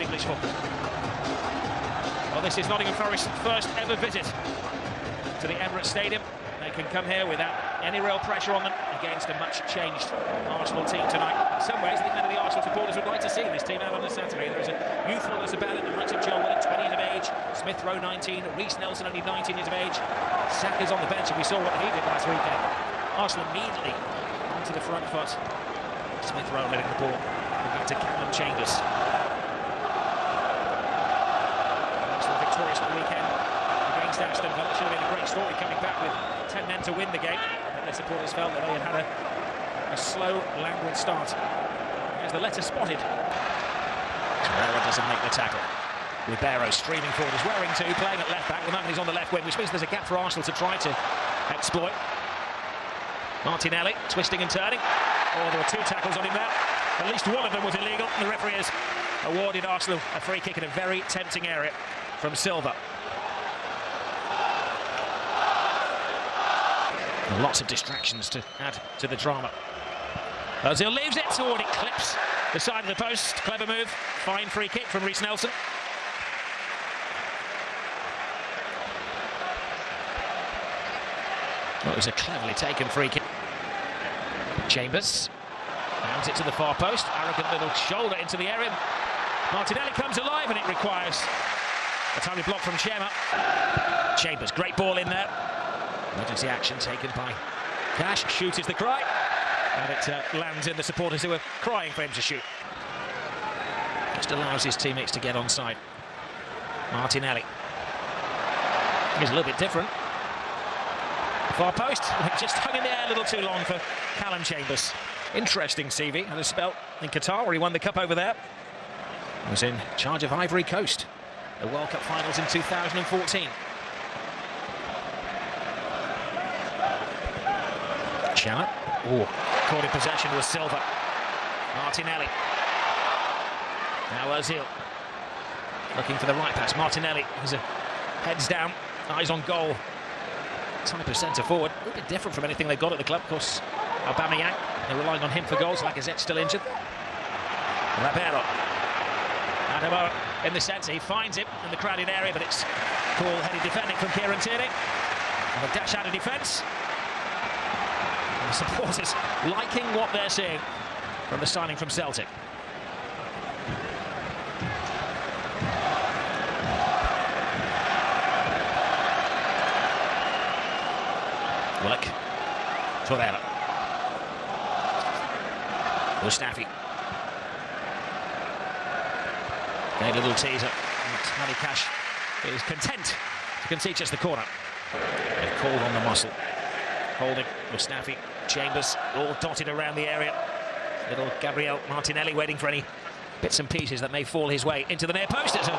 English football. Well, this is Nottingham Forest's first ever visit to the Emirates Stadium. They can come here without any real pressure on them against a much-changed Arsenal team tonight. In some ways, I think many of the Arsenal supporters would like to see this team out on a Saturday. There is a youthfulness about it. The likes of Joe Willock, 20 years of age, Smith Rowe, 19, Reece Nelson, only 19 years of age. Saka's on the bench, and we saw what he did last weekend. Arsenal immediately onto the front foot. Smith Rowe letting the ball back to Callum Chambers. Arsenal victorious for the weekend against Aston Villa. Should have been a great story coming back with 10 men to win the game. And their supporters felt that they had had a slow, languid start. As the letter spotted. Torreira doesn't make the tackle. Ribeiro streaming forward, is wearing two, playing at left back. At the moment he's on the left wing, which means there's a gap for Arsenal to try to exploit. Martinelli twisting and turning. Oh, there were two tackles on him there. At least one of them was illegal. The referee has awarded Arsenal a free kick in a very tempting area from Silva. And lots of distractions to add to the drama. Ozil leaves it, oh, and it clips the side of the post. Clever move. Fine free kick from Reece Nelson. Well, it was a cleverly taken free kick. Chambers rounds it to the far post. Arrogant little shoulder into the area. Martinelli comes alive, and it requires a timely block from Chema. Chambers, great ball in there. Emergency action taken by Cash. Shoot is the cry. And it lands in the supporters who are crying for him to shoot. Just allows his teammates to get onside. Martinelli. He's a little bit different. Far post, just hung in the air a little too long for Callum Chambers. Interesting CV, had a spell in Qatar where he won the cup over there. He was in charge of Ivory Coast, the World Cup finals in 2014. Challet, caught in possession was Silva. Martinelli. Now Ozil. Looking for the right pass. Martinelli, heads down, eyes on goal. Type of centre forward, a little bit different from anything they've got at the club. Of course, Aubameyang, they're relying on him for goals. Lacazette's still injured. Ribeiro. Adebayor in the centre, he finds him in the crowded area, but it's cool-headed defending from Kieran Tierney. And a dash out of defence. And the supporters liking what they're seeing from the signing from Celtic. Willock, Torreira, Mustafi. A little teaser. Matty Cash is content to concede just the corner. They've called on the muscle. Holding Mustafi, Chambers, all dotted around the area. Little Gabriel Martinelli waiting for any bits and pieces that may fall his way into the near post. It's a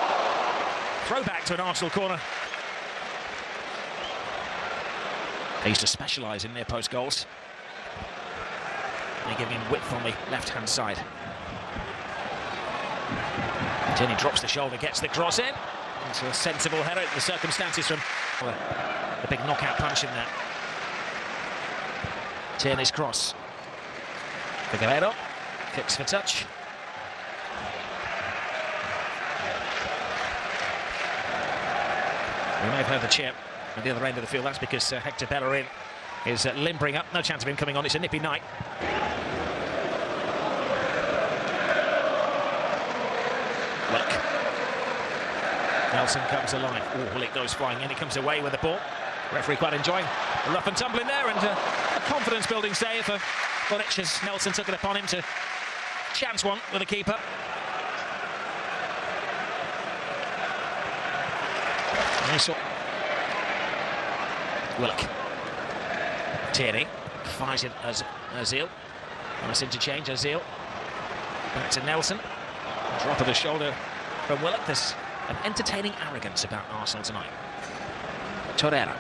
throwback to an Arsenal corner. They used to specialise in near post goals. They're giving him width on the left-hand side. Tierney drops the shoulder, gets the cross in. Into a sensible header. The circumstances from the big knockout punch in there. Tierney's cross. Figueiredo kicks for touch. We may have heard the cheer at the other end of the field. That's because Hector Bellerin is limbering up. No chance of him coming on. It's a nippy night. Willock. Nelson comes alive. Oh, Willock goes flying in. He comes away with the ball. Referee quite enjoying the rough and tumble in there, and a confidence-building save for Willock as Nelson took it upon him to chance one with the keeper. Willock. Tierney fires it as Ozil. Nice interchange, Ozil. Back to Nelson. Drop of the shoulder from Willock. There's an entertaining arrogance about Arsenal tonight. Torreira.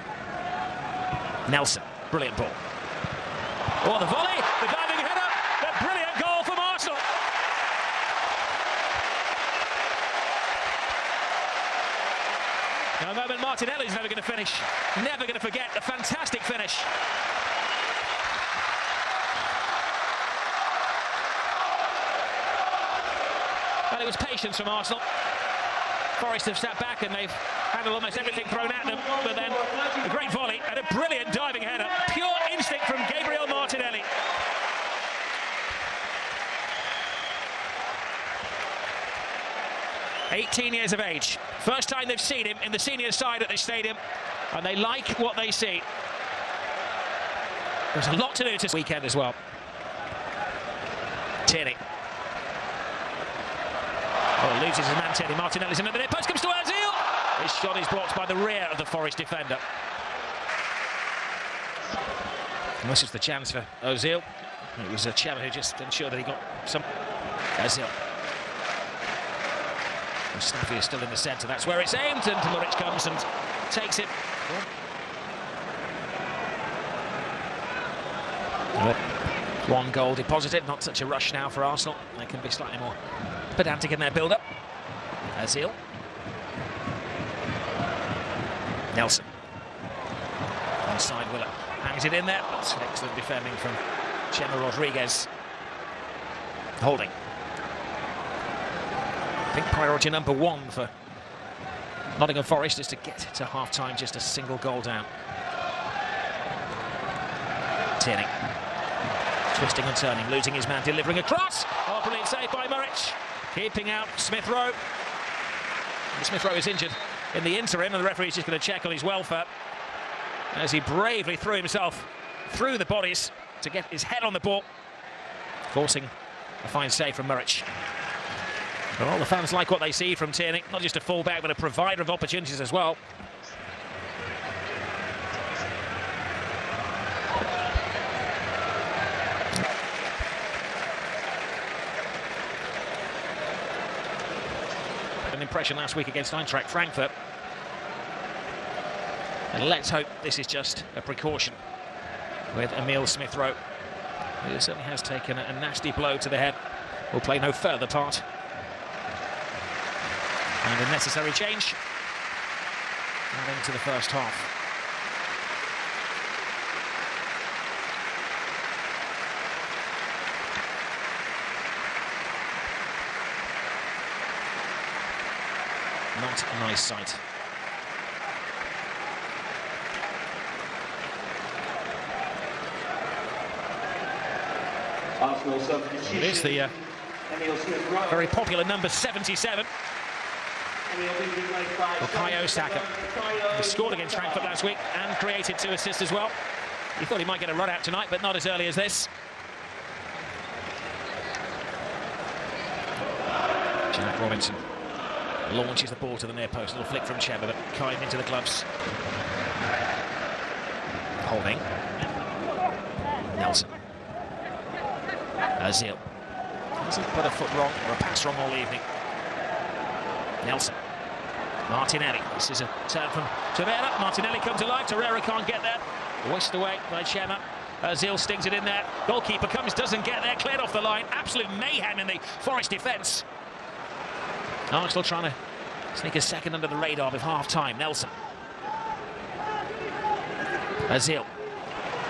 Nelson. Brilliant ball. Oh, the volley! The diving header! The brilliant goal from Arsenal! Now, a moment Martinelli's never going to finish. Never going to forget the fantastic finish. Well, it was patience from Arsenal. Forest have sat back and they've handled almost everything thrown at them, but then a great volley and a brilliant diving header. Pure instinct from Gabriel Martinelli. "18 years of age. First time they've seen him in the senior side at this stadium, and they like what they see. There's a lot to do this weekend as well." Tierney. Oh, loses his man Tierney. Martinelli's in at the near post, comes to Ozil. His shot is blocked by the rear of the Forest defender. And this is the chance for Ozil. It was Chema who just ensured that he got some. Ozil. Snaffy is still in the centre, that's where it's aimed, and Muric comes and takes it. One goal deposited, not such a rush now for Arsenal. They can be slightly more pedantic in their build-up. Ozil. Nelson. Onside Willer hangs it in there, but excellent defending from Chema Rodriguez. Holding. I think priority number one for Nottingham Forest is to get to half-time just a single goal down. Tierney. Twisting and turning, losing his man, delivering a cross. Oh, brilliant save by Muric. Keeping out Smith Rowe. Smith Rowe is injured in the interim, and the referee's just going to check on his welfare as he bravely threw himself through the bodies to get his head on the ball, forcing a fine save from Muric. But all the fans like what they see from Tierney, not just a fullback but a provider of opportunities as well. An impression last week against Eintracht Frankfurt. And let's hope this is just a precaution with Emile Smith Rowe, who certainly has taken a nasty blow to the head. Will play no further part. And a necessary change adding to the first half. Not a nice sight. It is the very popular number 77. Bukayo Saka. He scored against Frankfurt last week and created 2 assists as well. He thought he might get a run out tonight, but not as early as this. Jack Robinson launches the ball to the near post. A little flick from Chema, but kind into the gloves. Holding. Nelson. Ozil. Hasn't put a foot wrong or a pass wrong all evening. Nelson. Martinelli. This is a turn from Torreira. Martinelli comes alive. Torreira can't get there. Whisked away by Chema. Ozil stings it in there. Goalkeeper comes, doesn't get there. Cleared off the line. Absolute mayhem in the Forest defence. Arsenal trying to sneak a second under the radar with half-time. Nelson. Ozil.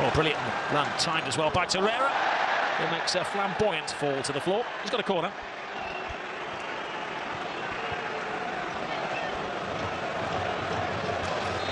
Oh, brilliant run. Timed as well by Torreira. Who makes a flamboyant fall to the floor. He's got a corner.